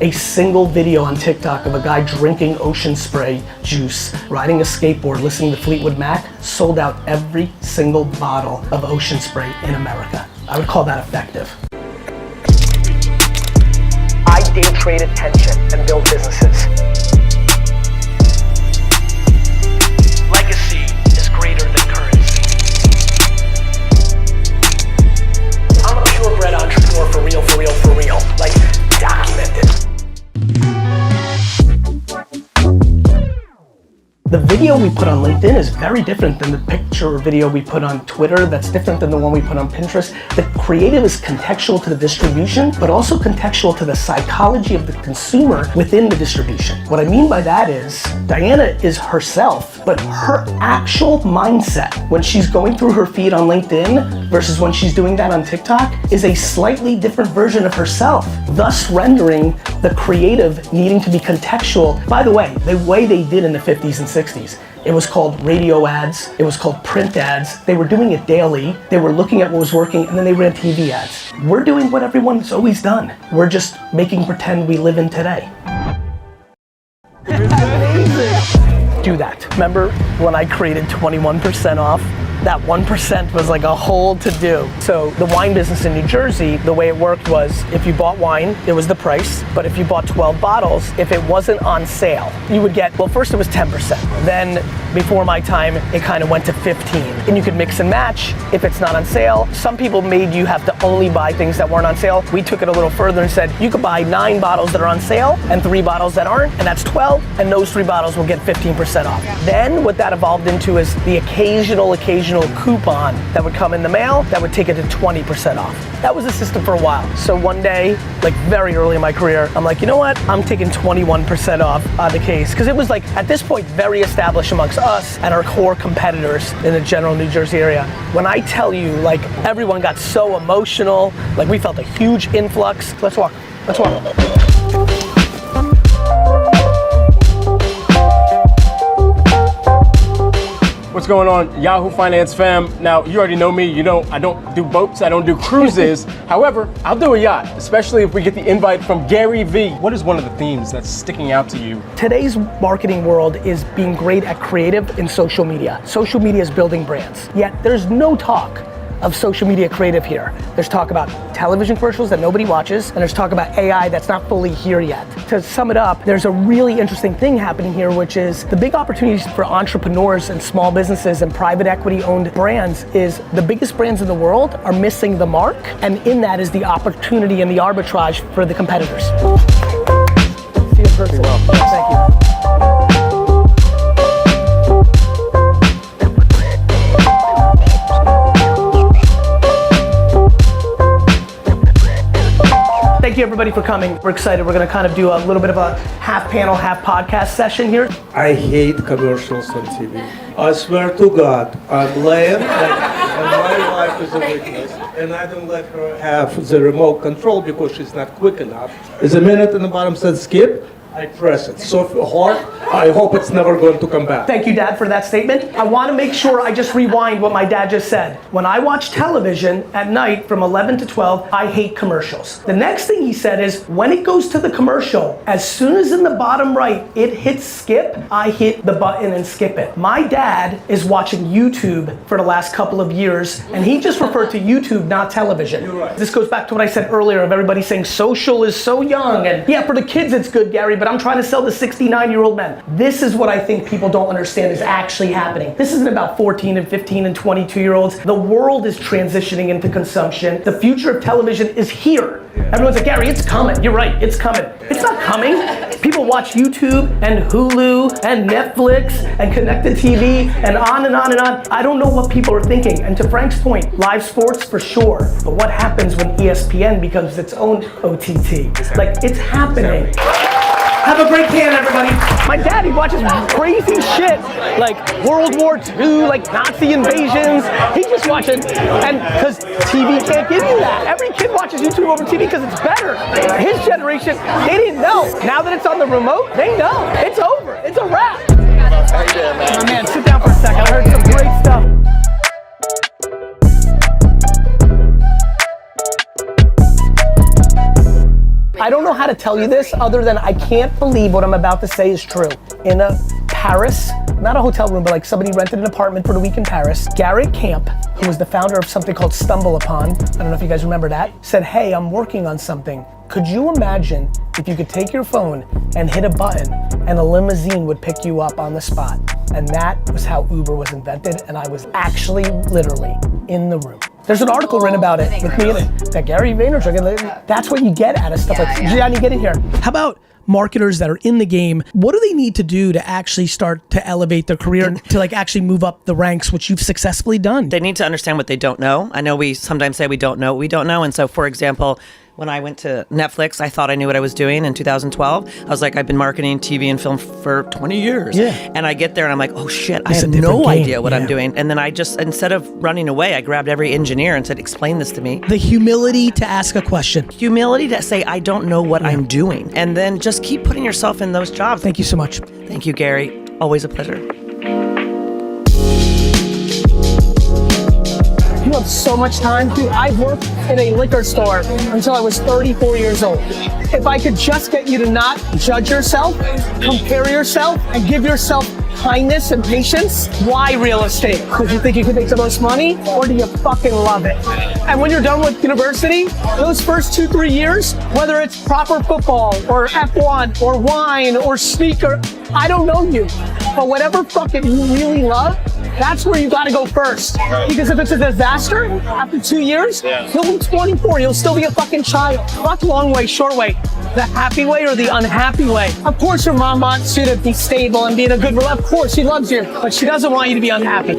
a single video on TikTok of a guy drinking ocean spray juice, riding a skateboard, listening to Fleetwood Mac, sold out every single bottle of ocean spray in America. I would call that effective. I day trade attention and build businesses. Legacy is greater than currency. I'm a purebred entrepreneur for real, for real, for real. Like, documented. The video we put on LinkedIn is very different than the picture or video we put on Twitter. That's different than the one we put on Pinterest. The creative is contextual to the distribution, but also contextual to the psychology of the consumer within the distribution. What I mean by that is, Diana is herself, but her actual mindset when she's going through her feed on LinkedIn versus when she's doing that on TikTok is a slightly different version of herself, thus rendering the creative needing to be contextual. By the way they did in the 50s and 60s. It was called radio ads, it was called print ads. They were doing it daily, they were looking at what was working, and then they ran TV ads. We're doing what everyone's always done. We're just making pretend we live in today. Do that. Remember when I created 21% off? That 1% was like a whole to-do. So the wine business in New Jersey, the way it worked was if you bought wine, it was the price, but if you bought 12 bottles, if it wasn't on sale, you would get, well, first it was 10%. Then before my time, it kind of went to 15. And you could mix and match if it's not on sale. Some people made you have to only buy things that weren't on sale. We took it a little further and said, you could buy 9 bottles that are on sale and 3 bottles that aren't, and that's 12, and those 3 bottles will get 15% off. Then what that evolved into is the occasional coupon that would come in the mail that would take it to 20% off. That was the system for a while. So one day, like very early in my career, I'm like, you know what? I'm taking 21% off the case. Because it was like, at this point, very established amongst us and our core competitors in the general New Jersey area. When I tell you, like, everyone got so emotional, like we felt a huge influx. Let's walk. What's going on, Yahoo Finance fam? Now, you already know me. You know, I don't do boats, I don't do cruises. However, I'll do a yacht, especially if we get the invite from GaryVee. What is one of the themes that's sticking out to you? Today's marketing world is being great at creative in social media. Social media is building brands. Yet there's no talk of social media creative here. There's talk about television commercials that nobody watches, and there's talk about AI that's not fully here yet. To sum it up, there's a really interesting thing happening here, which is the big opportunities for entrepreneurs and small businesses and private equity owned brands is the biggest brands in the world are missing the mark, and in that is the opportunity and the arbitrage for the competitors. See you in person. Well. Thank you. Thank you everybody for coming. We're excited. We're gonna kind of do a little bit of a half panel, half podcast session here. I hate commercials on TV. I swear to God, I'm lame and my wife is a witness and I don't let her have the remote control because she's not quick enough. There's a minute in the bottom says skip, I press it so hard, I hope it's never going to come back. Thank you, Dad, for that statement. I want to make sure I just rewind what my dad just said. When I watch television at night from 11 to 12, I hate commercials. The next thing he said is, when it goes to the commercial, as soon as in the bottom right, it hits skip, I hit the button and skip it. My dad is watching YouTube for the last couple of years, and he just referred to YouTube, not television. You're right. This goes back to what I said earlier of everybody saying social is so young, and yeah, for the kids it's good, Gary, but I'm trying to sell to 69-year-old men. This is what I think people don't understand is actually happening. This isn't about 14 and 15 and 22-year-olds. The world is transitioning into consumption. The future of television is here. Everyone's like, Gary, it's coming. You're right, it's coming. It's not coming. People watch YouTube and Hulu and Netflix and connected TV and on and on and on. I don't know what people are thinking. And to Frank's point, live sports for sure. But what happens when ESPN becomes its own OTT? Like, it's happening. Have a great can, everybody. My dad, he watches crazy shit, like World War II, like Nazi invasions. He just watches, and because TV can't give you that. Every kid watches YouTube over TV because it's better. His generation, they didn't know. Now that it's on the remote, they know. It's over, it's a wrap. How you doing, man? Oh, man, sit down for a second. I heard some great stuff. I don't know how to tell you this other than I can't believe what I'm about to say is true. In Paris, not a hotel room, but like somebody rented an apartment for the week in Paris. Gary Camp, who was the founder of something called Stumble Upon, I don't know if you guys remember that, said, hey, I'm working on something. Could you imagine if you could take your phone and hit a button and a limousine would pick you up on the spot? And that was how Uber was invented, and I was actually literally in the room. There's an article written about it with me in it, that Gary Vaynerchuk, that's what you get out of stuff like this. Gianni, get in here. How about marketers that are in the game? What do they need to do to actually start to elevate their career and to like actually move up the ranks, which you've successfully done? They need to understand what they don't know. I know we sometimes say we don't know what we don't know. And so, for example, when I went to Netflix, I thought I knew what I was doing in 2012. I was like, I've been marketing TV and film for 20 years. Yeah. And I get there and I'm like, oh shit, I It's have a different no game. idea what Yeah. I'm doing. And then I just, instead of running away, I grabbed every engineer and said, explain this to me. The humility to ask a question. Humility to say, I don't know what I'm doing. And then just keep putting yourself in those jobs. Thank you so much. Thank you, Gary. Always a pleasure. You have so much time. Dude, I've worked in a liquor store until I was 34 years old. If I could just get you to not judge yourself, compare yourself, and give yourself kindness and patience, why real estate? Because you think you can make the most money, or do you fucking love it? And when you're done with university, those first 2-3 years, whether it's proper football, or F1, or wine, or sneaker, I don't know you. But whatever fucking you really love, that's where you gotta go first. Because if it's a disaster, after 2 years, you'll be 24, you'll still be a fucking child. Not long way, short way. The happy way or the unhappy way. Of course your mom wants you to be stable and be in a good relationship. Of course she loves you, but she doesn't want you to be unhappy.